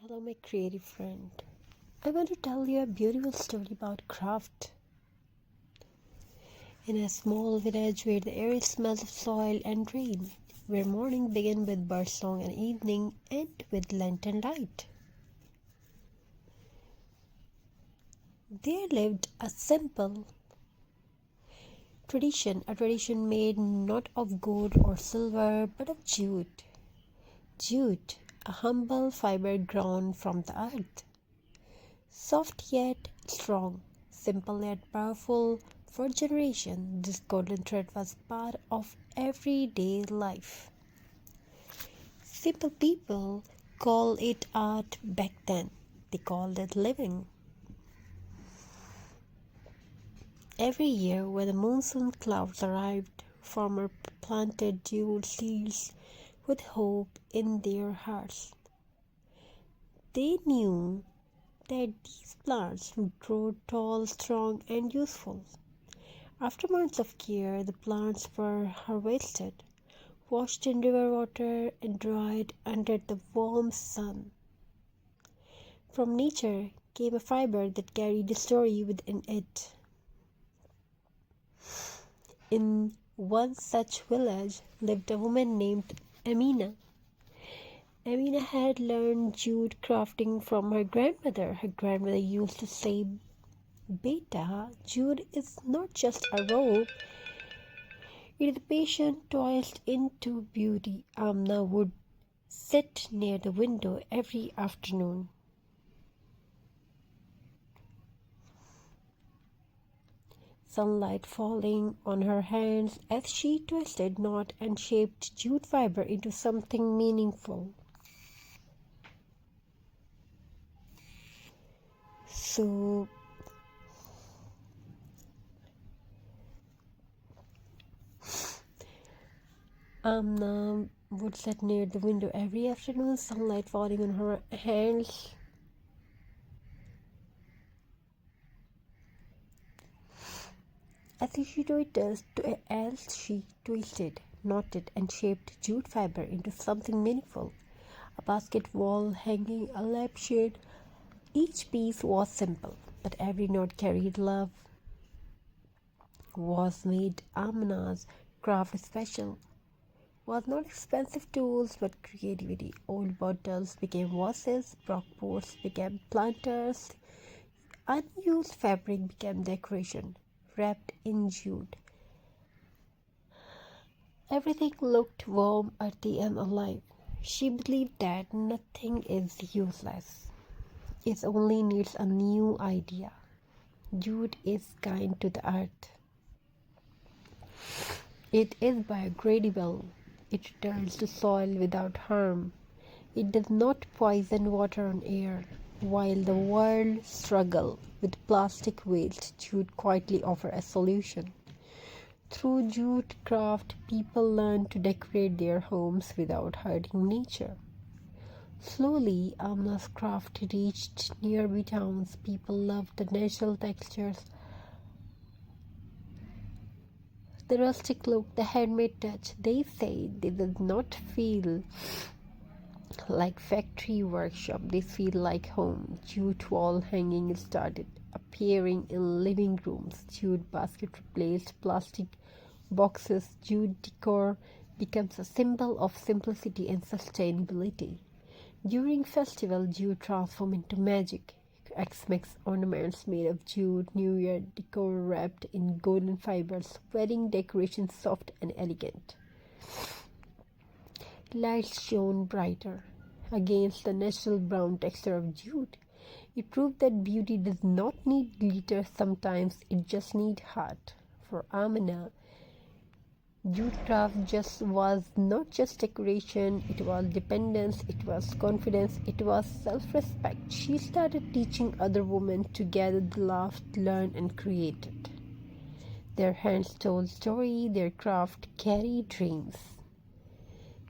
Hello, my creative friend. I want to tell you a beautiful story about craft. In a small village where the air smells of soil and rain, where morning began with birdsong and evening end with lantern light, there lived a simple tradition, a tradition made not of gold or silver but of jute. Jute, a humble fiber grown from the earth. Soft yet strong, simple yet powerful. For generations, this golden thread was part of everyday life. Simple people call it art back then. They called it living. Every year, when the monsoon clouds arrived, farmers planted jute seeds with hope in their hearts. They knew that these plants would grow tall, strong, and useful. After months of care, the plants were harvested, washed in river water, and dried under the warm sun. From nature came a fiber that carried a story within it. In one such village lived a woman named Amina. Amina had learned jute crafting from her grandmother. Her grandmother used to say, "Beta, jute is not just a rope, it is a patient toiled into beauty." Amna would sit near the window every afternoon, sunlight falling on her hands as she twisted, knot, and shaped jute fiber into something meaningful. So, Amna would sit near the window every afternoon, sunlight falling on her hands. As she twisted, knotted, and shaped jute fiber into something meaningful, a basket, wall hanging, a lampshade. Each piece was simple, but every knot carried love. Was made Amina's craft special. Was not expensive tools but creativity. Old bottles became vases, broken pots became planters, unused fabric became decoration, wrapped in jute. Everything looked warm, earthy, and alive. She believed that nothing is useless. It only needs a new idea. Jute is kind to the earth. It is biodegradable. It returns to soil without harm. It does not poison water or air. While the world struggles with plastic waste, jute quietly offers a solution. Through jute craft, people learn to decorate their homes without hurting nature. Slowly, Amna's craft reached nearby towns. People loved the natural textures, the rustic look, the handmade touch. They say they did not feel like factory workshop. They feel like home. Jute wall hanging started appearing in living rooms. Jute basket replaced plastic boxes. Jute decor becomes a symbol of simplicity and sustainability. During festival, jute transforms into magic. Xmas ornaments made of jute, New Year decor wrapped in golden fibers, wedding decorations soft and elegant. Lights shone brighter against the natural brown texture of jute. It proved that beauty does not need glitter, sometimes it just needs heart. For Amina, jute craft was not just decoration, it was dependence, it was confidence, it was self-respect. She started teaching other women to gather, laughed, learn, and created. Their hands told story, their craft carried dreams.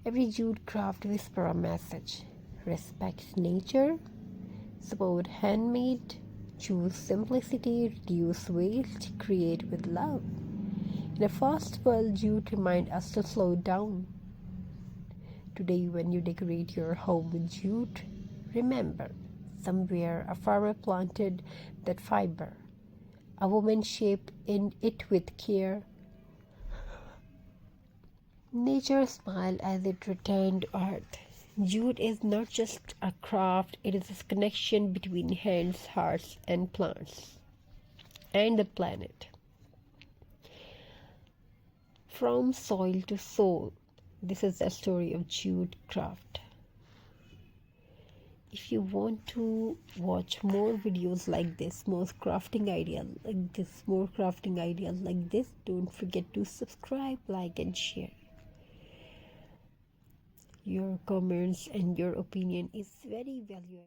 Every jute craft whisper a message. Respect nature, support handmade, choose simplicity, reduce waste, create with love. In a fast world, jute reminds us to slow down. Today, when you decorate your home with jute, Remember, somewhere a farmer planted that fiber. A woman shaped in it with care. Nature smiled as it returned to earth. Jute is not just a craft, it is a connection between hands, hearts, and plants, and the planet. From soil to soul, this is the story of jute craft. If you want to watch more videos like this, more crafting ideas like this, don't forget to subscribe, like, and share. Your comments and your opinion is very valuable.